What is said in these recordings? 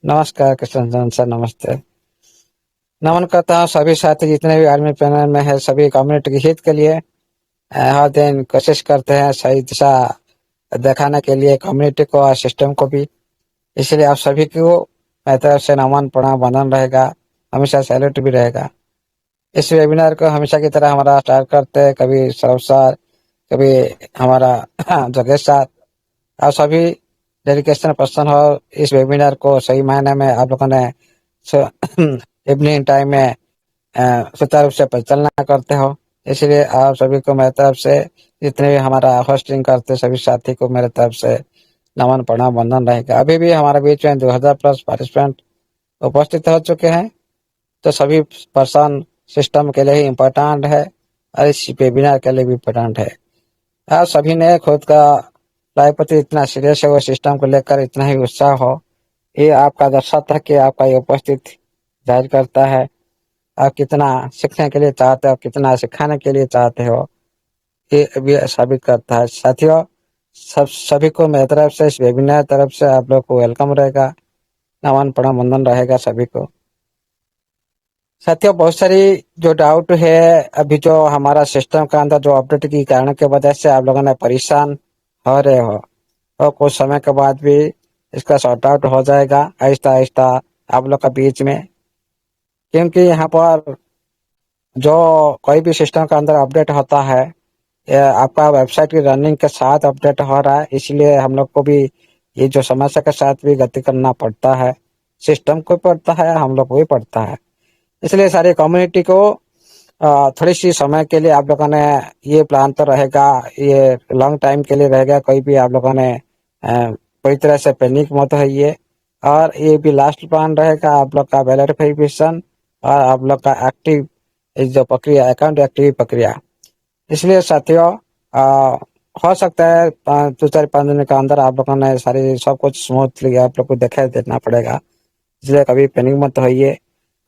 नमस्कार कृष्ण सर, नमस्ते। नमन करता हूँ सभी साथी जितने भी आर्मी पैनल में है, सभी कम्युनिटी के हित के लिए हर दिन कोशिश करते हैं सही दिशा दिखाने के लिए कम्युनिटी को और सिस्टम को भी। इसलिए आप सभी को मेरी तरफ से नमन प्रणाम वंदन रहेगा, हमेशा सैल्यूट भी रहेगा। इस वेबिनार को हमेशा की तरह हमारा स्टार्ट करते हैं, कभी सौरभ सर, कभी हमारा जगेश सर। आप सभी डेडिकेशन पर्सन हो, इस वेबिनार को सही मायने में आप लोगों ने इवनिंग टाइम में सुचारू रूप से परिचालना करते हो। इसलिए आप सभी को मेरी तरफ से, जितने भी हमारा होस्टिंग करते सभी साथी को मेरे तरफ से नमन प्रणाम वंदन रहेगा। अभी भी हमारे बीच में 2000 प्लस पार्टिसिपेंट उपस्थित हो चुके हैं, तो सभी पर्सन सिस्टम के लिए ही इम्पोर्टेंट है और इस वेबिनार के लिए भी इम्पोर्टेंट है। आप सभी ने खुद का लाइफ प्रति इतना सीरियस है, वो सिस्टम को लेकर इतना ही उत्साह हो, ये आपका दर्शाता है कि आपका ये उपस्थित जाहिर करता है आप कितना सीखने के लिए चाहते हो, कितना सिखाने के लिए चाहते हो, ये भी साबित करता है। साथियों, सभी को मेरी तरफ से, इस वेबिनार तरफ से आप लोग को वेलकम रहेगा, नमन प्रणाम वंदन रहेगा सभी को। साथियों, बहुत सारी जो डाउट है, अभी जो हमारा सिस्टम का अंदर जो अपडेट की कारण की वजह से आप लोगों ने परेशान हो रहे हो, और कुछ समय के बाद भी इसका सॉर्ट आउट हो जाएगा आहिस्ता आहिस्ता आप लोग का बीच में। क्योंकि यहाँ पर जो कोई भी सिस्टम का अंदर अपडेट होता है, आपका वेबसाइट की रनिंग के साथ अपडेट हो रहा है, इसलिए हम लोग को भी ये जो समस्या के साथ भी गति करना पड़ता है। सिस्टम को पड़ता है, हम लोग को भी पड़ता है। इसलिए सारी कम्युनिटी को थोड़ी सी समय के लिए आप लोगों ने, ये प्लान तो रहेगा, ये लॉन्ग टाइम के लिए रहेगा, कोई भी आप लोगों ने कोई तरह से पैनिक मत होइए। और ये भी लास्ट प्लान रहेगा आप लोग का वेरिफिकेशन और आप लोग का एक्टिव जो प्रक्रिया, अकाउंट एक्टिव प्रक्रिया। इसलिए साथियों, हो सकता है 2 4 5 दिन के अंदर आप लोगों ने सारी सब कुछ स्मूथली आप लोग को दिखाई देना पड़ेगा, इसलिए कभी पैनिक मत होइए।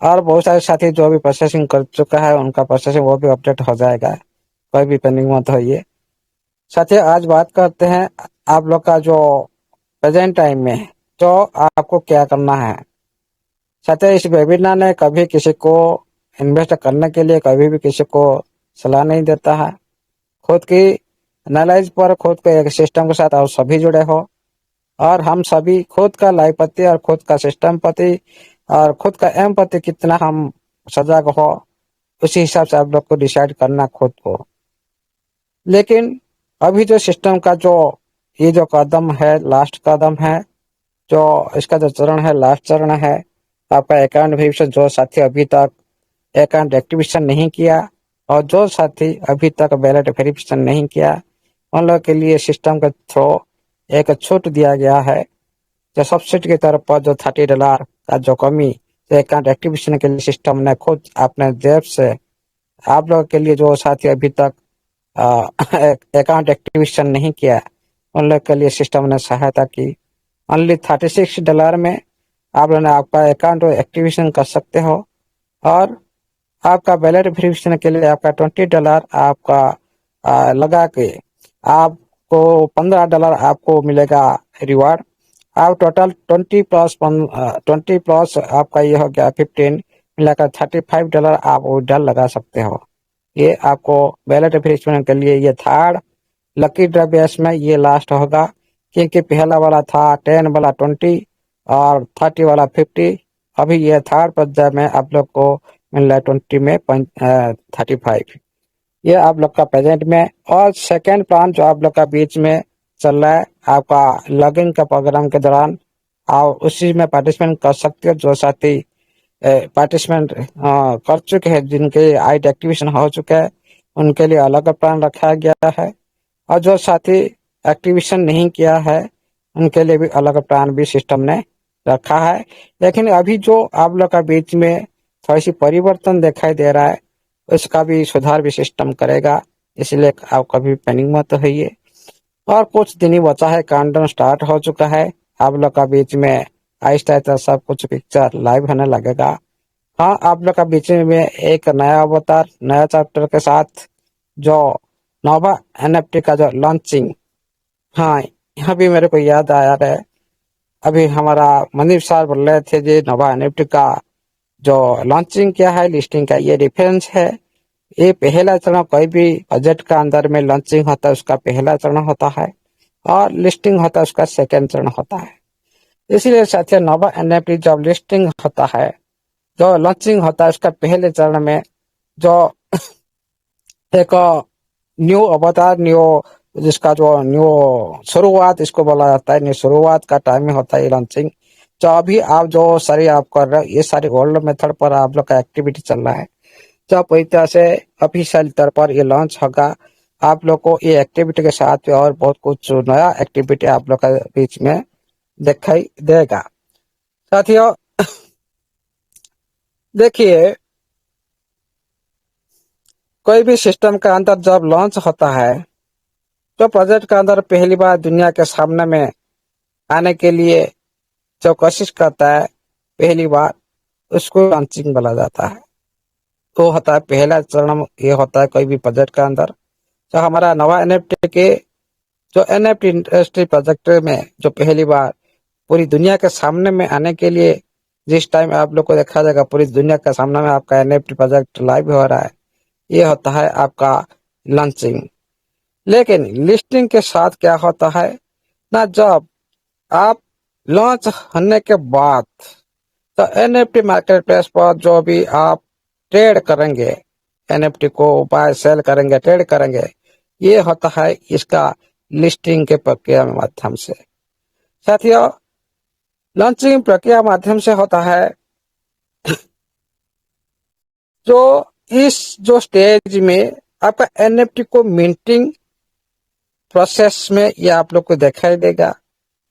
और बहुत सारे साथी जो भी प्रोसेसिंग कर चुका है, उनका प्रोसेसिंग वो भी अपडेट हो जाएगा, कोई भी पैनिक मत होइए। साथियों, आज बात करते हैं आप लोग का जो प्रेजेंट टाइम में तो आपको क्या करना है। साथियों, इस वेबिनार ने कभी किसी को इन्वेस्ट करने के लिए कभी भी किसी को सलाह नहीं देता है। खुद की एनालाइज पर, खुद के एक सिस्टम के साथ आप सभी जुड़े हो, और हम सभी खुद का लाइफ प्रति और खुद का सिस्टम प्रति और खुद का एम प्रति कितना हम सजग हो, उसी हिसाब से आप लोग को डिसाइड करना खुद को। लेकिन अभी जो सिस्टम का जो ये जो कदम है, लास्ट कदम है, जो इसका जो चरण है, लास्ट चरण है, आपका अकाउंट वेरिफिकेशन। जो साथी अभी तक अकाउंट एक्टिवेशन नहीं किया और जो साथी अभी तक बैलेट वेरिफिकेशन नहीं किया, उन लोग के लिए सिस्टम के थ्रू एक छूट दिया गया है। जो सब्सिडी की तरफ पर जो $30 का जो कमी अकाउंट एक्टिवेशन के लिए सिस्टम ने खुद अपने जेब से आप लोगों के लिए, जो साथी अभी तक अकाउंट एक्टिवेशन नहीं किया, उन लोग के लिए सिस्टम ने सहायता की। ओनली $36 में आप लोग आपका अकाउंट एक्टिवेशन कर सकते हो, और आपका बैलेट वेरिफिकेशन के लिए आपका $20 आपका लगा के आपको $15 आपको मिलेगा रिवार्ड। आप टोटल 20 प्लस आपका ये हो गया 15, मिलाकर $35 आप विड्रॉल लगा सकते हो। ये आपको बैलेट वेरिफिकेशन के लिए ये थर्ड लकी ड्रा बेस में ये लास्ट होगा, क्योंकि पहला वाला था 10 वाला 20 और 30 वाला 50। अभी ये थर्ड पर्याय में आप लोग को मिल रहा है 20 में 35। ये आप लोग का प्रेजेंट में। और सेकेंड प्लान जो आप लोग का बीच में चल रहा है, आपका लॉगिन का प्रोग्राम के दौरान आप उसी में पार्टिसिपेंट कर सकते हो। जो साथी पार्टिसिपेंट कर चुके हैं, जिनके आईड एक्टिवेशन हो चुका है, उनके लिए अलग प्लान रखा गया है, और जो साथी एक्टिवेशन नहीं किया है, उनके लिए भी अलग प्लान भी सिस्टम ने रखा है। लेकिन अभी जो आप लोग का बीच में थोड़ी सी परिवर्तन दिखाई दे रहा है, उसका भी सुधार भी सिस्टम करेगा, इसलिए आप कभी पैनिक मत होइए। और कुछ दिन ही बचा है, काउंटडाउन स्टार्ट हो चुका है। आप लोग का बीच में आहिस्ता आहिस्ता सब कुछ पिक्चर लाइव होने लगेगा। हाँ, आप लोग का बीच में एक नया अवतार, नया चैप्टर के साथ जो नोवा एनएफटी का जो लॉन्चिंग। हाँ, यहाँ भी मेरे को याद आया है, अभी हमारा मनदीप सर बोल रहे थे जी नोवा एनएफटी का जो लॉन्चिंग क्या है, लिस्टिंग का ये डिफरेंस है। ये पहला चरण कोई भी बजट का अंदर में लॉन्चिंग होता है उसका पहला चरण होता है, और लिस्टिंग होता है उसका सेकेंड चरण होता है। इसीलिए साथियों नोवा एनएफटी जब लिस्टिंग होता है, जो लॉन्चिंग होता है उसका पहले चरण में जो एक न्यू अवतार, न्यू जिसका जो न्यू शुरुआत इसको बोला जाता है, न्यू शुरुआत का टाइम में होता है लॉन्चिंग। जो अभी आप जो सारी आप कर रहे हो ये सारी ओल्ड मेथड पर आप लोग का एक्टिविटी चल रहा है। जब पूरी तरह से ऑफिशियल तौर पर ये लॉन्च होगा, आप लोग को ये एक्टिविटी के साथ और बहुत कुछ नया एक्टिविटी आप लोग के बीच में दिखाई देगा। साथियों देखिए, कोई भी सिस्टम का अंदर जब लॉन्च होता है तो प्रोजेक्ट का अंदर पहली बार दुनिया के सामने में आने के लिए जो कोशिश करता है पहली बार, उसको लॉन्चिंग बोला जाता है। तो होता है पहला चरण, ये होता है कोई भी प्रोजेक्ट का अंदर। तो हमारा नवा एनएफटी के जो एनएफटी इंडस्ट्री प्रोजेक्ट में जो पहली बार पूरी दुनिया के सामने में आने के लिए जिस टाइम आप लोग को देखा जाएगा पूरी दुनिया के सामने में आपका एनएफटी प्रोजेक्ट लाइव हो रहा है, ये होता है आपका लॉन्चिंग। लेकिन लिस्टिंग के साथ क्या होता है ना, जब आप लॉन्च होने के बाद तो एनएफटी मार्केट प्लेस पर जो भी आप ट्रेड करेंगे, एनएफटी को बाय सेल करेंगे, ट्रेड करेंगे, ये होता है इसका लिस्टिंग के प्रक्रिया के माध्यम से। साथियों लॉन्चिंग प्रक्रिया माध्यम से होता है जो इस जो स्टेज में आपका एनएफटी को मिंटिंग प्रोसेस में ये आप लोग को दिखाई देगा।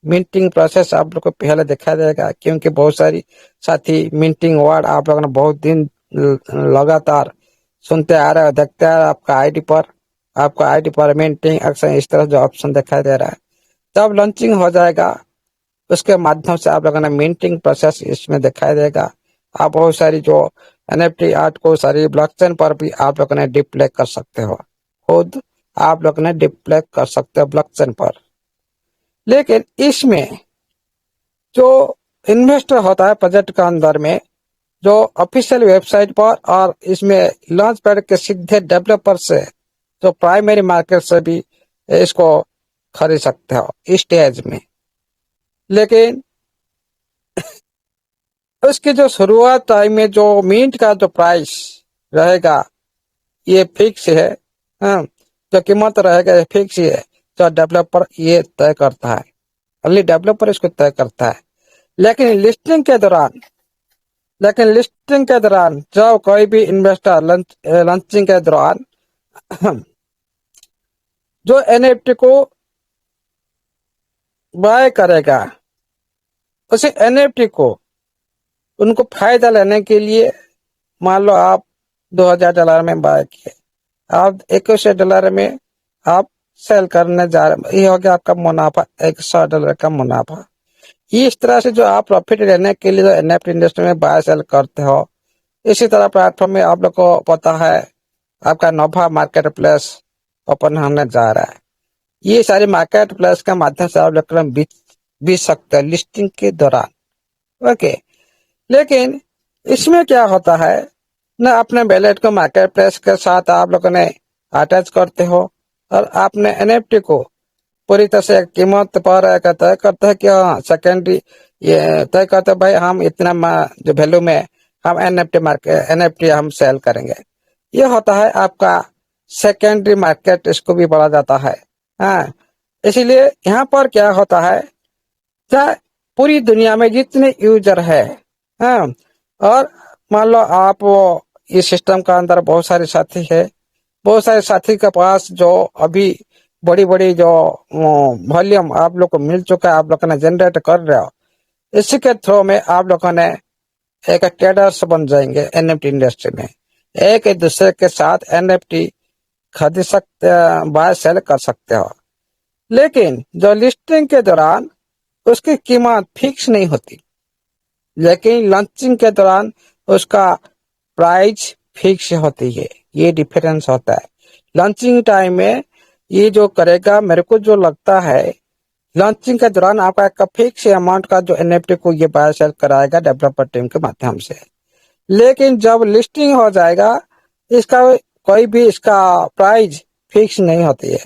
मिंटिंग प्रोसेस आप लोग को पहले दिखाई देगा, क्योंकि बहुत सारी साथी मिंटिंग वर्ड आप लोगों ने बहुत दिन लगातार सुनते आ रहे हो, देखते आ रहे हो आपका आईडी पर मिंटिंग अक्सर इस तरह जो ऑप्शन दिखाई दे रहा है। जब लॉन्चिंग हो जाएगा उसके माध्यम से आप लोगों ने मिंटिंग प्रोसेस इसमें दिखाई देगा। आप बहुत सारी जो एनएफटी आर्ट को सारी ब्लॉकचेन पर भी आप लोगों ने डिप्ले कर सकते हो, खुद आप लोग ने डिप्ले कर सकते हो ब्लॉकचेन पर। लेकिन इसमें जो इन्वेस्टर होता है प्रोजेक्ट के अंदर में, जो ऑफिशियल वेबसाइट पर और इसमें लॉन्च पैड के सीधे डेवलपर से जो प्राइमरी मार्केट से भी इसको खरीद सकते हो इस स्टेज में। लेकिन उसकी जो शुरुआत टाइम में जो मिंट का जो प्राइस रहेगा ये फिक्स है। हाँ, जो कीमत रहेगा ये फिक्स है, जो डेवलपर ये तय करता है, ओनली डेवलपर इसको तय करता है। लेकिन लिस्टिंग के दौरान जब कोई भी इन्वेस्टर लॉन्चिंग के दौरान जो एनएफटी को बाय करेगा, उसी एनएफटी को उनको फायदा लेने के लिए, मान लो आप $2000 में बाय किए, आप $21 में आप सेल करने जा रहे, ये हो गया आपका मुनाफा, $100 का मुनाफा। इस तरह से जो आप प्रॉफिट लेने के लिए जो एनएफटी इंडस्ट्री में बाय सेल करते हो, इसी तरह प्लेटफॉर्म में आप लोग को पता है आपका नोवा मार्केट प्लेस ओपन होने जा रहा है। ये सारे मार्केट प्लेस के माध्यम से आप लोग बेच सकते हैं लिस्टिंग के दौरान। ओके, लेकिन इसमें क्या होता है ना, अपने वैलेट को मार्केट प्लेस के साथ आप लोगों ने अटैच करते हो और आपने एनएफटी को पूरी तरह से कीमत पर तय करते हैं कि हाँ सेकेंडरी ये तय करते हैं भाई हम इतना जो वैल्यू में हम एनएफटी हम सेल करेंगे। ये होता है आपका सेकेंडरी मार्केट, इसको भी बोला जाता है। हाँ, इसीलिए यहाँ पर क्या होता है, चाहे पूरी दुनिया में जितने यूजर है, हाँ, और मान लो आप वो इस सिस्टम का अंदर बहुत सारे साथी है, बहुत सारे साथी के पास जो अभी बड़ी बड़ी जो वॉल्यूम आप लोग को मिल चुका है, आप लोगों ने जनरेट कर रहे हो, इसी के थ्रू में आप लोगों ने एक ट्रेडर्स बन जाएंगे एनएफटी इंडस्ट्री में, एक दूसरे के साथ एनएफटी खरीद सकते, बाय सेल कर सकते हो। लेकिन जो लिस्टिंग के दौरान उसकी कीमत फिक्स नहीं होती, लेकिन लॉन्चिंग के दौरान उसका प्राइस फिक्स होती है। ये डिफरेंस होता है। लॉन्चिंग टाइम में ये जो करेगा, मेरे को जो लगता है लॉन्चिंग के दौरान आपका एक फिक्स अमाउंट का जो एनएफटी को ये बाय सेल कराएगा डेवलपर टीम के माध्यम से। लेकिन जब लिस्टिंग हो जाएगा, इसका कोई भी इसका प्राइस फिक्स नहीं होती है,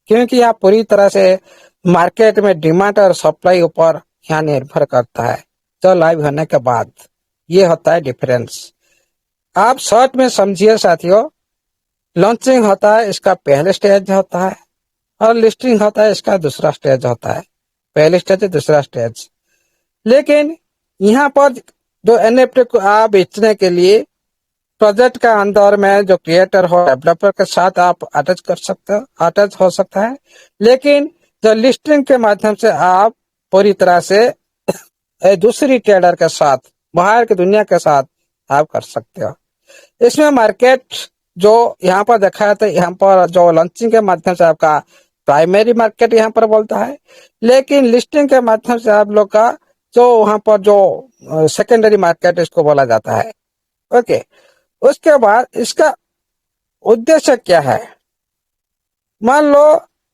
क्योंकि यह पूरी तरह से मार्केट में डिमांड और सप्लाई ऊपर यहाँ निर्भर करता है। तो लाइव होने के बाद ये होता है डिफरेंस। आप शॉर्ट में समझिए साथियों, लॉन्चिंग होता है इसका पहले स्टेज होता है और लिस्टिंग होता है इसका दूसरा स्टेज होता है। पहले स्टेज दूसरा स्टेज। लेकिन यहाँ पर जो एनएफटी को आप बेचने के लिए प्रोजेक्ट का अंदर में जो क्रिएटर हो डेवलपर के साथ आप अटैच कर सकते हो, अटैच हो सकता है। लेकिन जो लिस्टिंग के माध्यम से आप पूरी तरह से दूसरी ट्रेडर के साथ, बाहर की दुनिया के साथ आप कर सकते हो। इसमें मार्केट जो यहाँ पर देखा जाता है, यहाँ पर जो लॉन्चिंग के माध्यम से आपका प्राइमरी मार्केट यहाँ पर बोलता है, लेकिन लिस्टिंग के माध्यम से आप लोग का जो वहां पर जो सेकेंडरी मार्केट इसको बोला जाता है। ओके, उसके बाद इसका उद्देश्य क्या है? मान लो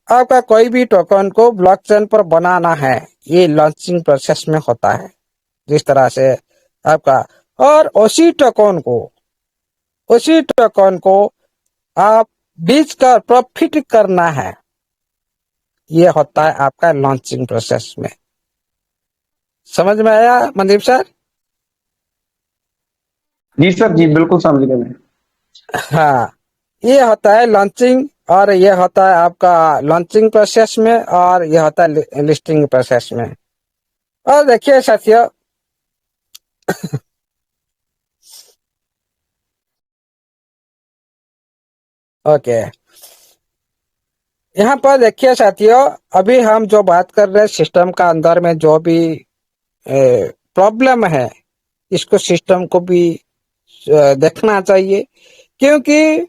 आपका कोई भी टोकन को ब्लॉकचेन पर बनाना है, ये लॉन्चिंग प्रोसेस में होता है जिस तरह से आपका, और उसी टोकन को आप बेच कर प्रॉफिट करना है, ये होता है आपका लॉन्चिंग प्रोसेस में। समझ में आया मनदीप सर? जी सर, जी बिल्कुल समझ गए मैं। हाँ, ये होता है लॉन्चिंग, और ये होता है आपका लॉन्चिंग प्रोसेस में, और ये होता है लिस्टिंग प्रोसेस में। और देखिए साथियों, ओके, यहाँ पर देखिए साथियों, अभी हम जो बात कर रहे हैं सिस्टम का अंदर में जो भी प्रॉब्लम है, इसको सिस्टम को भी देखना चाहिए, क्योंकि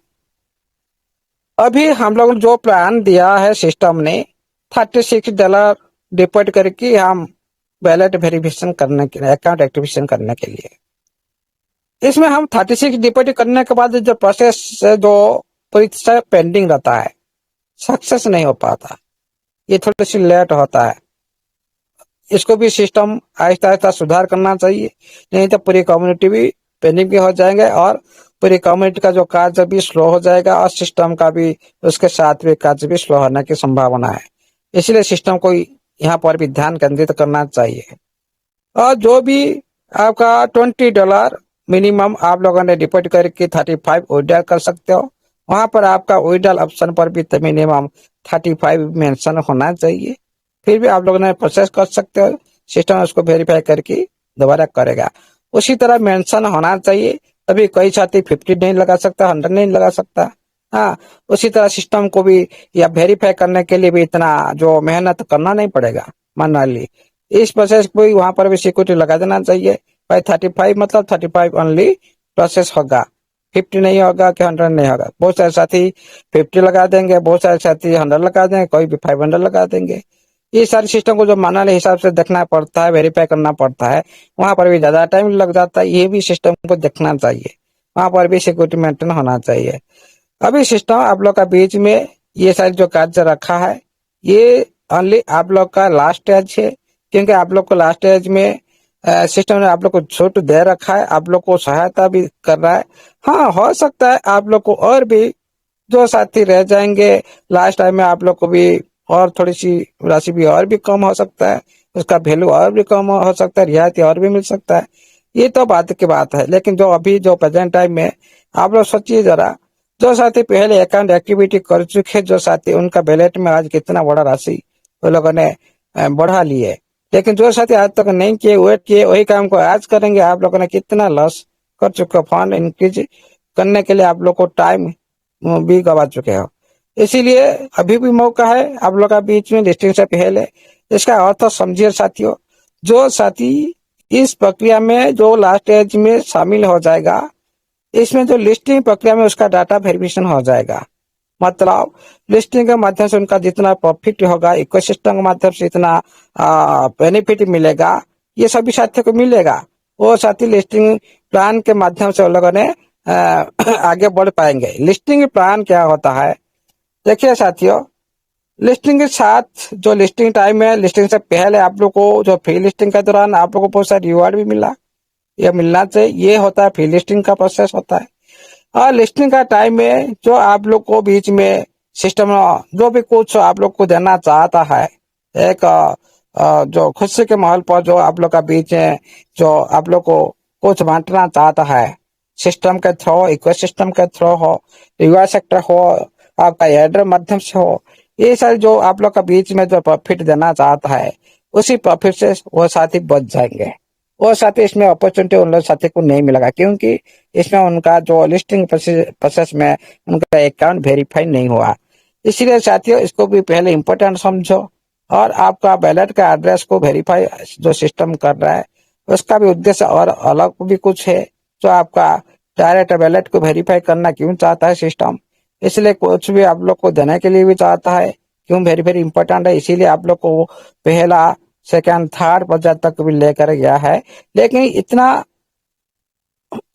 अभी हम लोग जो प्लान दिया है सिस्टम ने $36 डिपॉजिट करके हम बैलेट वेरिफिकेशन करने के लिए, अकाउंट एक्टिवेशन करने के लिए, इसमें हम 36 डिपॉजिट करने के बाद जो प्रोसेस जो पूरी तरह पेंडिंग रहता है, सक्सेस नहीं हो पाता, ये थोड़ी सी लेट होता है। इसको भी सिस्टम आहिस्ता आहिस्ता सुधार करना चाहिए, नहीं तो पूरी कम्युनिटी भी पेंडिंग भी हो जाएंगे और पूरी कम्युनिटी का जो कार्य भी स्लो हो जाएगा और सिस्टम का भी, उसके साथ भी कार्य भी स्लो होने की संभावना है। इसलिए सिस्टम को यहाँ पर भी ध्यान केंद्रित करना चाहिए। और जो भी आपका $20 मिनिमम आप लोगों ने डिपॉजिट करके 35 विड्रॉल कर सकते हो, वहां पर आपका विड्रॉल ऑप्शन पर भी मिनिमम 35 मेंशन होना चाहिए, फिर भी आप लोगों ने प्रोसेस कर सकते हो, सिस्टम उसको वेरीफाई करके दोबारा करेगा। उसी तरह मेंशन होना चाहिए, तभी कोई साथी 50 नहीं लगा सकता, 100 नहीं लगा सकता। हाँ, उसी तरह सिस्टम को भी या वेरीफाई करने के लिए भी इतना जो मेहनत करना नहीं पड़ेगा मैनुअली, इस प्रोसेस को भी वहां पर भी सिक्योरिटी लगा देना चाहिए। भाई 35 मतलब 35 ओनली प्रोसेस होगा, 50 नहीं होगा कि 100 नहीं होगा। बहुत सारे साथी 50 लगा देंगे, बहुत सारे साथी 100 लगा देंगे, कोई भी 500 लगा देंगे। ये सारे सिस्टम को जो मैनुअल हिसाब से देखना पड़ता है, वेरीफाई करना पड़ता है, वहां पर भी ज्यादा टाइम लग जाता है। ये भी सिस्टम को देखना चाहिए, वहां पर भी सिक्योरिटी मेंटेन होना चाहिए। अभी सिस्टम आप लोग का बीच में ये सारी जो कार्य रखा है, ये ओनली आप लोग का लास्ट स्टेज है, क्योंकि आप लोग को लास्ट स्टेज में सिस्टम ने आप लोग को छूट दे रखा है, आप लोग को सहायता भी कर रहा है। हाँ, हो सकता है आप लोग को और भी जो साथी रह जाएंगे लास्ट टाइम में, आप लोग को भी और थोड़ी सी राशि भी और भी कम हो सकता है, उसका वैल्यू और भी कम हो सकता है, रियायती और भी मिल सकता है। ये तो बात की बात है, लेकिन जो अभी जो प्रेजेंट टाइम में आप लोग सोचिए जरा, जो साथी पहले अकाउंट एक्टिविटी कर चुके, जो साथी उनका बैलेट में आज कितना बड़ा राशि वो लोगों ने बढ़ा लिए, लेकिन जो साथी आज तक नहीं किए, वेट किए, वही काम को आज करेंगे, आप लोगों ने कितना लॉस कर चुके हो। फंड इंक्रीज करने के लिए आप लोग को टाइम भी गवा चुके हो। इसीलिए अभी भी मौका है आप लोग का बीच में लिस्टिंग से पहले। इसका अर्थ समझिए साथियों, जो साथी इस प्रक्रिया में जो लास्ट एज में शामिल हो जाएगा, इसमें जो लिस्टिंग प्रक्रिया में उसका डाटा वेरिफिकेशन हो जाएगा, मतलब लिस्टिंग के माध्यम से उनका जितना प्रॉफिट होगा, इकोसिस्टम के माध्यम से इतना बेनिफिट मिलेगा, ये सभी साथियों को मिलेगा। वो साथी लिस्टिंग प्लान के माध्यम से उन लोगों ने आगे बढ़ पाएंगे। लिस्टिंग प्लान क्या होता है? देखिए साथियों, लिस्टिंग के साथ जो लिस्टिंग टाइम है, लिस्टिंग से पहले आप लोग को जो फ्री लिस्टिंग के दौरान आप लोग को बहुत सारा रिवॉर्ड भी मिला, या मिलना चाहिए, ये होता है फ्री लिस्टिंग का प्रोसेस होता है। और लिस्टिंग का टाइम में जो आप लोग को बीच में सिस्टम जो भी कुछ आप लोग को देना चाहता है, एक जो खुशी के माहौल पर जो आप लोग का बीच में जो आप लोग को कुछ बांटना चाहता है, सिस्टम के थ्रू, इको सिस्टम के थ्रू हो, रिवर्स सेक्टर हो, आपका एयर माध्यम से हो, ये सारे जो आप लोग का बीच में जो प्रॉफिट देना चाहता है, उसी प्रॉफिट से वो साथी बच जाएंगे। वो साथी इसमें अपॉर्चुनिटी उन लोग साथी को नहीं मिलेगा, क्योंकि इसमें उनका जो लिस्टिंग प्रोसेस में उनका अकाउंट वेरीफाई नहीं हुआ। इसलिए साथियों, इसको भी पहले इंपॉर्टेंट समझो, और आपका बैलेट का एड्रेस को वेरीफाई जो सिस्टम कर रहा है, उसका भी उद्देश्य और अलग भी कुछ है। जो आपका डायरेक्ट बैलेट को वेरीफाई करना क्यों चाहता है सिस्टम, इसलिए कुछ भी आप लोग को देने के लिए भी चाहता है, क्यों वेरी वेरी इंपॉर्टेंट है, इसीलिए आप लोग को पहला सेकंड थर्ड बजट तक भी लेकर गया है। लेकिन इतना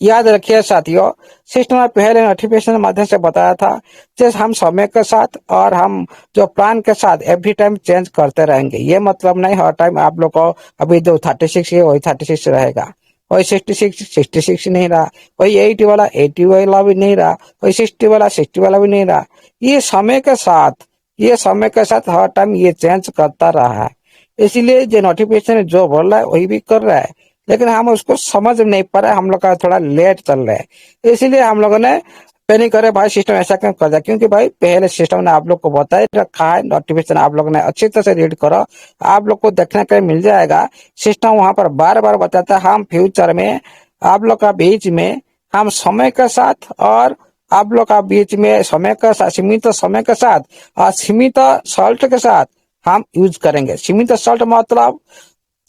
याद रखिए साथियों, सिस्टम में पहले नोटिफिकेशन माध्यम से बताया था, जैसे हम समय के साथ और हम जो प्लान के साथ एवरी टाइम चेंज करते रहेंगे। ये मतलब नहीं हर टाइम आप लोग को अभी जो 36 है वही 36 रहेगा, वही 66 नहीं रहा, वही 80 वाला 80 वाला भी नहीं रहा, वही 60 वाला 60 वाला भी नहीं रहा। ये समय के साथ हर टाइम ये चेंज करता रहा है। इसीलिए जो नोटिफिकेशन जो बोल रहा है वही भी कर रहा है, लेकिन हम उसको समझ नहीं पा रहे, हम लोग का थोड़ा लेट चल रहा है। इसीलिए हम लोगों ने पैनिक करे भाई सिस्टम ऐसा क्यों कर दिया, क्योंकि भाई पहले सिस्टम ने आप लोग को बता ही रखा है। नोटिफिकेशन आप लोग ने अच्छी तरह से रीड करो, आप लोग को देखने के लिए मिल जाएगा। सिस्टम वहां पर बार बार बताता है हम फ्यूचर में आप लोग का बीच में हम समय के साथ और आप लोग का बीच में समय का साथ, सीमित समय के साथ और सीमित सॉल्ट के साथ हम यूज करेंगे। सीमित सॉल्ट मतलब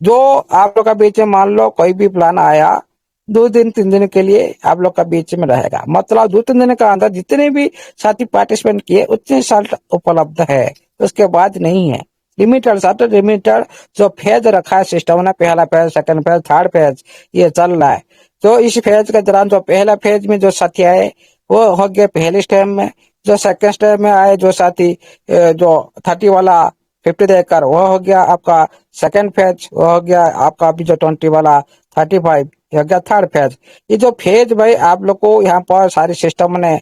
जो आप लोग का बीच में मान लो कोई भी प्लान आया 2 दिन 3 दिन के लिए आप लोग का बीच में रहेगा, मतलब 2-3 दिन का अंदर जितने भी साथी पार्टिसिपेंट किए उतने साल्ट उपलब्ध है, उसके बाद नहीं है। लिमिटेड साल्ट, लिमिटेड जो फेज रखा है सिस्टम ने, पहला phase, second phase, third phase, ये चल रहा है। तो इस फेज के दौरान जो पहला फेज में जो साथी आए वो हो गए पहले स्टेप में, जो सेकंड स्टेप में आए जो साथी जो 30 वाला 50 देकर वो हो गया आपका सेकंड फेज, वो हो गया आपका अभी जो 20 वाला 35, ये हो गया थर्ड फेज। ये जो फेज भाई आप लोग को यहाँ पर सारी सिस्टम ने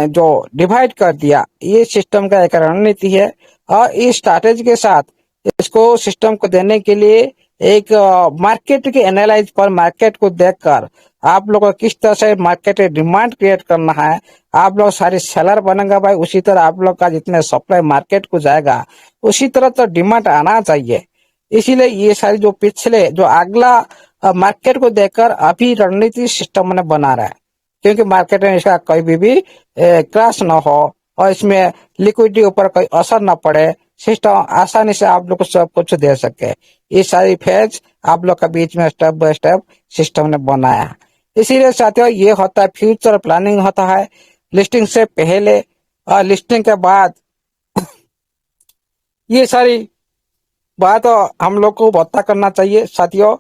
जो डिवाइड कर दिया, ये सिस्टम का एक रणनीति है। और इस स्ट्रैटेजी के साथ इसको सिस्टम को देने के लिए एक मार्केट के एनालाइज पर, मार्केट को देखकर आप लोग को किस तरह से मार्केट डिमांड क्रिएट करना है, आप लोग सारे सेलर बनेंगे भाई, उसी तरह आप लोग का जितने सप्लाई मार्केट को जाएगा उसी तरह तो डिमांड आना चाहिए। इसीलिए ये सारी जो पिछले जो अगला मार्केट को देखकर अभी रणनीति सिस्टम ने बना रहा है, क्योंकि मार्केट में इसका कोई भी क्रैश ना हो और इसमें लिक्विडिटी ऊपर कोई असर ना पड़े, सिस्टम आसानी से आप लोग को सब कुछ दे सके। ये सारी फेज आप लोग के बीच में स्टेप बाय स्टेप सिस्टम ने बनाया। इसीलिए साथियों, ये होता है फ्यूचर प्लानिंग होता है, लिस्टिंग से पहले और लिस्टिंग के बाद। ये सारी बात हम लोग को पता करना चाहिए साथियों।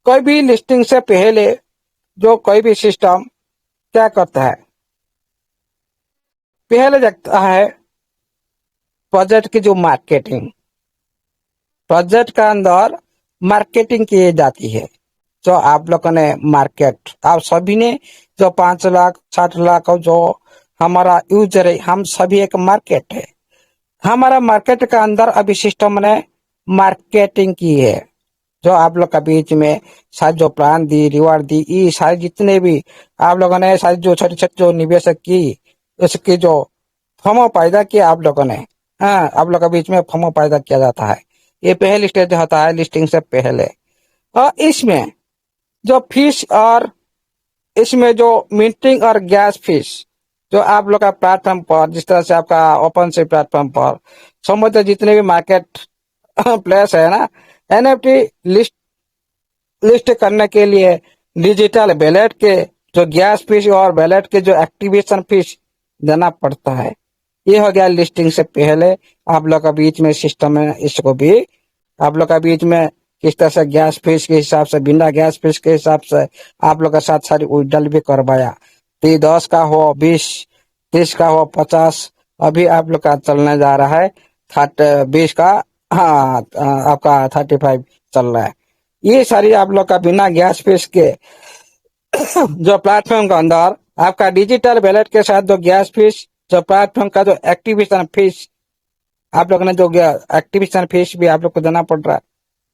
कोई भी लिस्टिंग से पहले जो कोई भी सिस्टम क्या करता है, पहले देखता है प्रोजेक्ट की जो मार्केटिंग, प्रोजेक्ट का अंदर मार्केटिंग की जाती है। जो आप लोगों ने मार्केट, आप सभी ने जो 5 लाख 60 लाख जो हमारा यूजर है, हम सभी एक मार्केट है। हमारा मार्केट का अंदर अभी सिस्टम ने मार्केटिंग की है। जो आप लोग का बीच में सारी जो प्लान दी, रिवार्ड दी, ये सारे जितने भी आप लोगों ने सारी जो छोटी छोटी जो निवेशक की, उसकी जो फर्मो पैदा किया आप लोगों ने, हाँ, आप लोग के बीच में फर्मो पैदा किया जाता है। ये पहली स्टेज होता है लिस्टिंग से पहले। और इसमें जो फीस और इसमें जो मीटिंग और गैस फीस जो आप लोग का प्लेटफॉर्म पर, जिस तरह से आपका ओपन से प्लेटफॉर्म पर समझते जितने भी मार्केट प्लेस है ना, एनएफटी लिस्ट करने के लिए डिजिटल बैलेट के जो गैस फीस और बैलेट के जो एक्टिवेशन फीस देना पड़ता है। ये हो गया लिस्टिंग से पहले आप लोग का बीच में सिस्टम है। इसको भी आप लोग का बीच में किस तरह से गैस फीस के हिसाब से, बिना गैस फीस के हिसाब से आप लोग के साथ सारी विड्रॉल भी करवाया। तो 10 का हो, 20, 30 का हो, 50, अभी आप लोग का चलने जा रहा है 20 का, हाँ आपका 35 चल रहा है। ये सारी आप लोग का बिना गैस फीस के जो प्लेटफॉर्म के अंदर आपका डिजिटल वैलेट के साथ जो गैस फीस, जो प्लेटफॉर्म का जो एक्टिवेशन फीस, आप लोगों ने जो एक्टिवेशन फीस भी आप लोग को देना पड़ रहा है,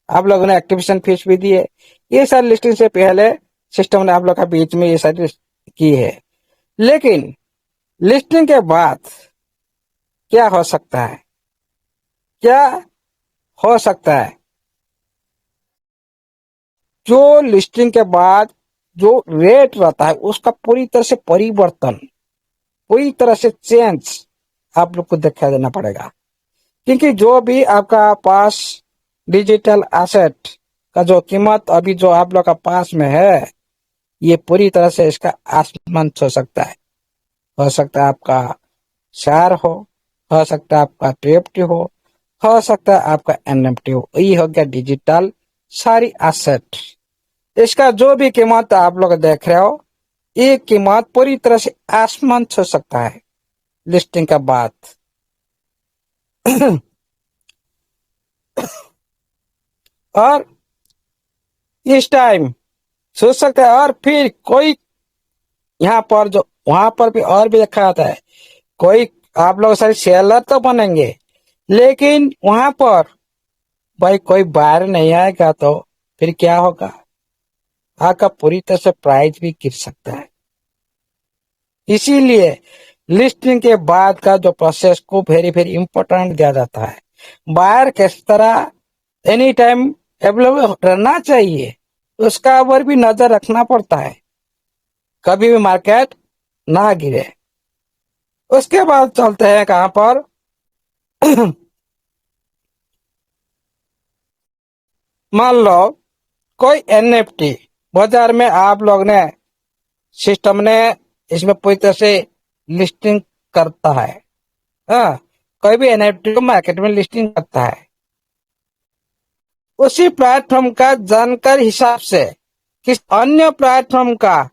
आप लोगों ने एक्टिवेशन फीस भी दी है। ये सारी लिस्टिंग से पहले सिस्टम ने आप लोग का बीच में ये सारी की है। लेकिन लिस्टिंग के बाद क्या हो सकता है, क्या हो सकता है, जो लिस्टिंग के बाद जो रेट रहता है उसका पूरी तरह से परिवर्तन, पूरी तरह से चेंज आप लोग को दिखाई देना पड़ेगा। क्योंकि जो भी आपका पास डिजिटल एसेट का जो कीमत अभी जो आप लोग का पास में है, ये पूरी तरह से इसका आसमान छू सकता है। हो सकता है आपका शेयर हो सकता है आपका टीएफटी हो सकता है आपका एनएफटी हो। ये हो गया डिजिटल सारी एसेट। इसका जो भी कीमत आप लोग देख रहे हो, ये कीमत पूरी तरह से आसमान छू सकता है लिस्टिंग के बाद। और इस टाइम सोच सकते हैं, और फिर कोई यहाँ पर जो वहां पर भी और भी देखा जाता है, कोई आप लोग सारे सेलर तो बनेंगे, लेकिन वहां पर भाई कोई बाहर नहीं आएगा तो फिर क्या होगा, आपका पूरी तरह से प्राइस भी गिर सकता है। इसीलिए लिस्टिंग के बाद का जो प्रोसेस को वेरी वेरी इंपॉर्टेंट दिया जाता है। बायर किस तरह एनी टाइम अवेलेबल रहना चाहिए, उसका ऊपर भी नजर रखना पड़ता है, कभी भी मार्केट ना गिरे। उसके बाद चलते हैं कहां पर मान लो कोई एनएफटी बाजार में आप लोग ने, सिस्टम ने इसमें पूरी तरह से लिस्टिंग करता है। हाँ, कोई भी एनएफटी को मार्केट में लिस्टिंग करता है, उसी प्लेटफॉर्म का जानकारी हिसाब से किस अन्य प्लेटफॉर्म का,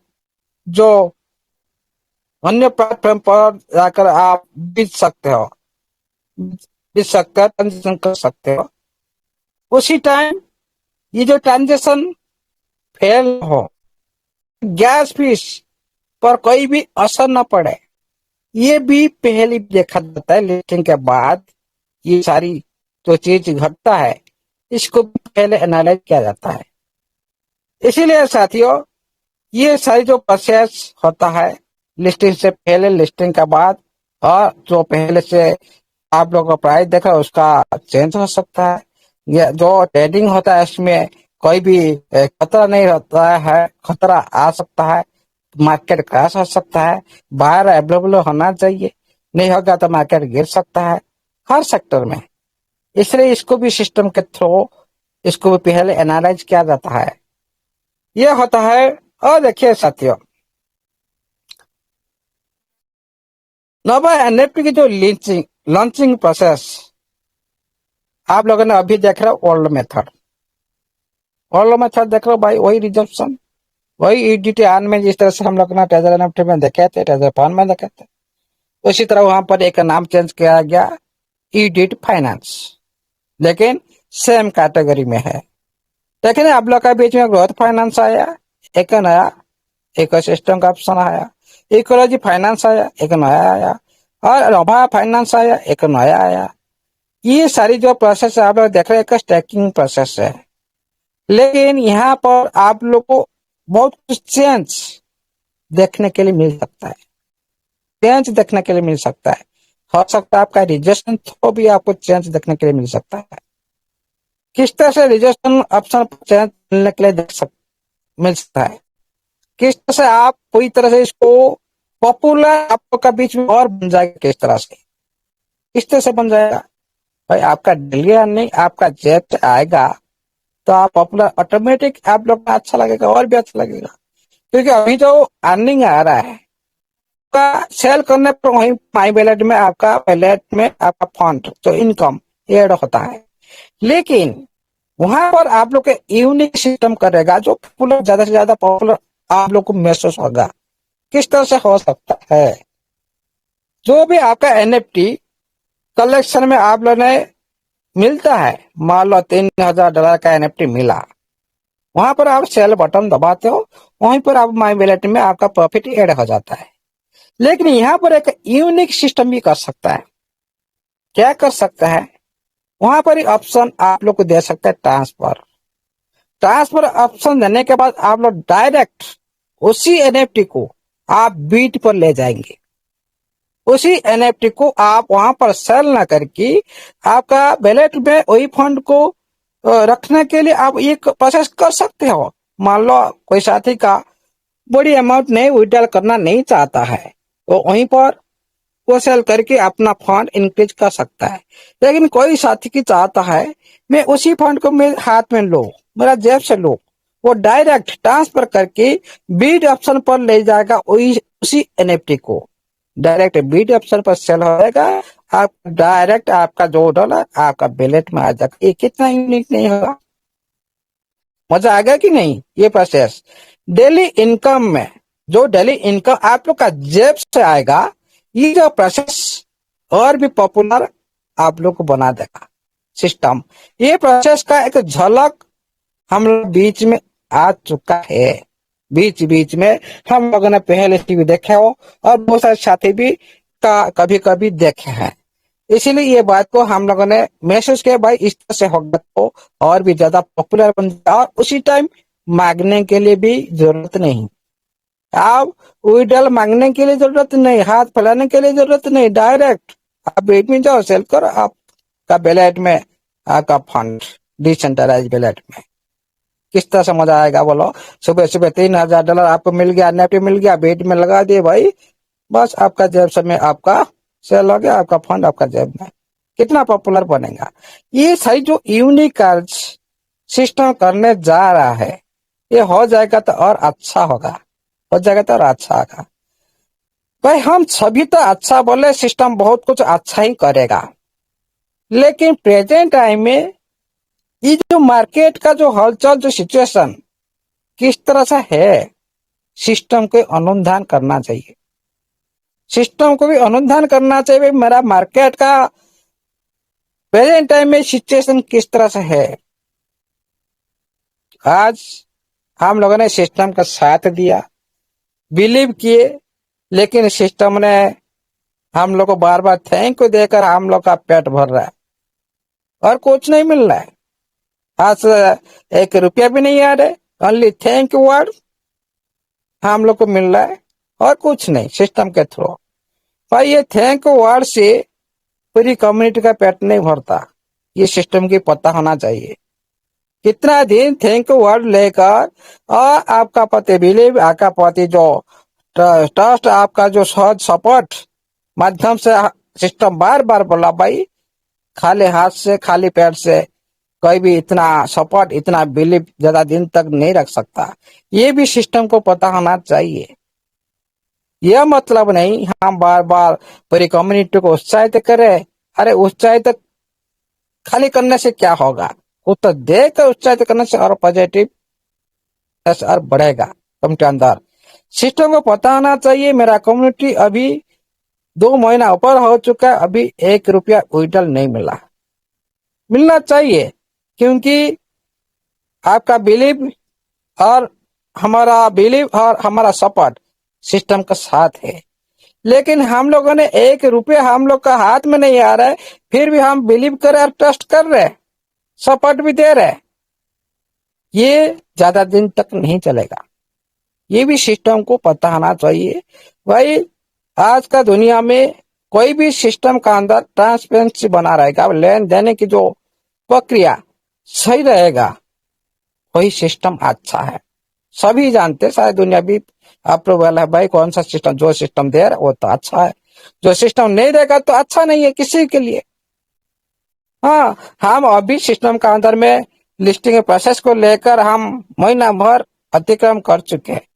जो अन्य प्लेटफॉर्म पर जाकर आप बेच सकते हो, बेच सकते हो, ट्रांजेक्शन कर सकते हो। उसी टाइम ये जो ट्रांजेक्शन फेल हो, गैस फीस पर कोई भी असर न पड़े, ये भी पहले देखा जाता है। लिस्टिंग के बाद ये सारी जो चीज घटता है, इसको भी पहले एनालाइज किया जाता है। इसीलिए साथियों, ये सारी जो प्रोसेस होता है लिस्टिंग से पहले, लिस्टिंग के बाद, और जो पहले से आप लोगों का प्राइस देखा उसका चेंज हो सकता है। ये जो ट्रेडिंग होता है इसमें कोई भी खतरा नहीं रहता है, खतरा आ सकता है, मार्केट क्रैश हो सकता है, बाहर अवेलेबल होना चाहिए, नहीं होगा तो मार्केट गिर सकता है हर सेक्टर में। इसलिए इसको भी सिस्टम के थ्रू इसको भी पहले एनालाइज किया जाता है। यह होता है। और देखिए साथियों, नोवा एनएफटी की जो लॉन्चिंग प्रोसेस आप लोगों ने अभी देख रहे हो, ओल्ड मेथड, ओल्ड मेथड देख रहे हो भाई, वही रिजर्वेशन, वही ईडीटी आन में जिस तरह से हम लोग ना ट्रेजर एनएफटी में देखे थे, ट्रेजर फंड में देखे थे, उसी तरह वहां पर एक नाम चेंज किया गया, ईडीट फाइनेंस, लेकिन सेम कैटेगरी में है। लेकिन आप लोग का बीच में ग्रोथ फाइनेंस आया, एक नया इकोसिस्टम का ऑप्शन आया, इकोलॉजी फाइनेंस आया, एक नया आया, और नोवा फाइनेंस आया, एक नया आया। ये सारी जो प्रोसेस आप लोग देख रहे हैं, एक स्टैकिंग प्रोसेस है। लेकिन यहाँ पर आप लोग को बहुत कुछ चेंज देखने के लिए मिल सकता है, चेंज देखने के लिए मिल सकता है। हो सकता है आपका रिजर्वेशन थ्रो भी आपको चेंज देखने के लिए मिल सकता है। किस तरह से रिजर्वेशन ऑप्शन चेंज मिलने के लिए मिल सकता है, किस तरह से आप पूरी तरह से इसको पॉपुलर आप लोग का बीच में और बन जाएगा, किस तरह से बन जाएगा भाई, आपका डेली अर्निंग आपका जेब से आएगा तो आप पॉपुलर ऑटोमेटिक आप लोग का अच्छा लगेगा और भी अच्छा लगेगा। क्योंकि अभी जो अर्निंग आ रहा है का सेल करने पर वहीं माई वैलेट में आपका वैलेट में आपका फंड जो इनकम ऐड होता है। लेकिन वहां पर आप लोग के यूनिक सिस्टम करेगा जो पॉपुलर, ज्यादा से ज्यादा पॉपुलर आप लोग को महसूस होगा। किस तरह से हो सकता है, जो भी आपका एनएफटी कलेक्शन में आप लोगों ने मिलता है, मान लो $3000 का एनएफटी मिला, वहां पर आप सेल बटन दबाते हो, वहीं पर आप माई वैलेट में आपका प्रॉफिट ऐड हो जाता है। लेकिन यहाँ पर एक यूनिक सिस्टम भी कर सकता है। क्या कर सकता है? वहां पर ही ऑप्शन आप लोग को दे सकता है ट्रांसफर। ट्रांसफर ऑप्शन देने के बाद आप लोग डायरेक्ट उसी एनएफटी को आप बीट पर ले जाएंगे। उसी एनएफटी को आप वहां पर सेल ना करके आपका वैलेट में वही फंड को रखने के लिए आप ये प्रोसेस कर सकते हो। मान लो कोई साथी का बड़ी अमाउंट नहीं विड्रॉल करना नहीं चाहता है, तो वहीं पर वो सेल करके अपना फंड इंक्रीज कर सकता है। लेकिन कोई साथी की चाहता है मैं उसी फंड को मेरे हाथ में लो, मेरा जेब से लो, वो डायरेक्ट ट्रांसफर करके बीट ऑप्शन पर ले जाएगा, वही उसी एनएफटी को डायरेक्ट बीट ऑप्शन पर सेल हो जाएगा। आप डायरेक्ट आपका $2 आपका वैलेट में आ जाएगा। ये कितना यूनिक नहीं होगा? मजा आ गया कि नहीं? ये प्रोसेस डेली इनकम में, जो डेली इनकम आप लोग का जेब से आएगा, ये जो प्रोसेस और भी पॉपुलर आप लोग को बना देगा सिस्टम। ये प्रोसेस का एक झलक हम लोग बीच में आ चुका है। बीच बीच में हम लोगों ने पहले से भी देखे हो और बहुत सारे साथी भी का कभी कभी देखे हैं। इसीलिए ये बात को हम लोगों ने महसूस किया, भाई इस तरह से होगा तो और भी ज्यादा पॉपुलर बन जाए और उसी टाइम मांगने के लिए भी जरूरत नहीं। आप विड्रॉल मांगने के लिए जरूरत नहीं, हाथ फैलाने के लिए जरूरत नहीं, डायरेक्ट आप बीट में जाओ, सेल करो, आपका वैलेट में आपका फंड डिसेंट्रलाइज वैलेट में। किस तरह से मजा आएगा बोलो? सुबह सुबह $3000 आपको मिल गया, एनएफटी मिल गया, बीट में लगा दिए भाई, बस आपका जेब से में आपका सेल हो गया, आपका फंड आपका जेब में। कितना पॉपुलर बनेगा ये सही। जो यूनिक कार्य सिस्टम करने जा रहा है, ये हो जाएगा तो और अच्छा होगा, हो जाएगा तो और अच्छा होगा। भाई हम सभी तो अच्छा बोले, सिस्टम बहुत कुछ अच्छा ही करेगा, लेकिन प्रेजेंट टाइम में ये जो मार्केट का जो हलचल, जो सिचुएशन किस तरह से है, सिस्टम को अनुसंधान करना चाहिए। सिस्टम को भी अनुसंधान करना चाहिए, मेरा मार्केट का प्रेजेंट टाइम में सिचुएशन किस तरह से है। आज हम लोगों ने सिस्टम का साथ दिया, बिलीव किए, लेकिन सिस्टम ने हम लोग को बार बार थैंक यू देकर हम लोग का पेट भर रहा है और कुछ नहीं मिल रहा है। आज $1 भी नहीं आ रहे, ओनली थैंक यू वर्ड हम लोग को मिल रहा है और कुछ नहीं सिस्टम के थ्रू। भाई ये थैंक यू वर्ड से पूरी कम्युनिटी का पेट नहीं भरता, ये सिस्टम की पता होना चाहिए। कितना दिन थैंक यू वर्ड लेकर और आपका पति बिलीव, आपका पति जो ट्रस्ट, आपका जो सहज सपोर्ट माध्यम से सिस्टम बार बार बोला, भाई खाली हाथ से खाली पेट से कोई भी इतना सपोर्ट, इतना बिलीव ज्यादा दिन तक नहीं रख सकता। ये भी सिस्टम को पता होना चाहिए। यह मतलब नहीं हम बार बार पूरी कम्युनिटी को उत्साहित करें। अरे उत्साहित खाली करने से क्या होगा? कुछ तो देकर उत्साहित करने से और पॉजिटिव और बढ़ेगा तुमके अंदर। सिस्टम को पता होना चाहिए मेरा कम्युनिटी अभी 2 महीना ऊपर हो चुका है, अभी $1 विड्रॉल नहीं मिला। मिलना चाहिए, क्योंकि आपका बिलीव और हमारा सपोर्ट सिस्टम का साथ है। लेकिन हम लोगों ने $1 हम लोग का हाथ में नहीं आ रहा है, फिर भी हम बिलीव कर रहे और ट्रस्ट कर रहे, सपोर्ट भी दे रहे। ये ज्यादा दिन तक नहीं चलेगा। ये भी सिस्टम को पता होना चाहिए। भाई आज का दुनिया में कोई भी सिस्टम का अंदर ट्रांसपेरेंसी बना रहेगा, लेन देने की जो प्रक्रिया सही रहेगा, वही सिस्टम अच्छा है। सभी जानते, सारी दुनिया भी अप्रूवल है, भाई कौन सा सिस्टम, जो सिस्टम दे रहा है वो तो अच्छा है, जो सिस्टम नहीं देगा तो अच्छा नहीं है किसी के लिए। हाँ, हम अभी सिस्टम का अंदर में लिस्टिंग प्रोसेस को लेकर हम महीना भर अतिक्रम कर चुके हैं।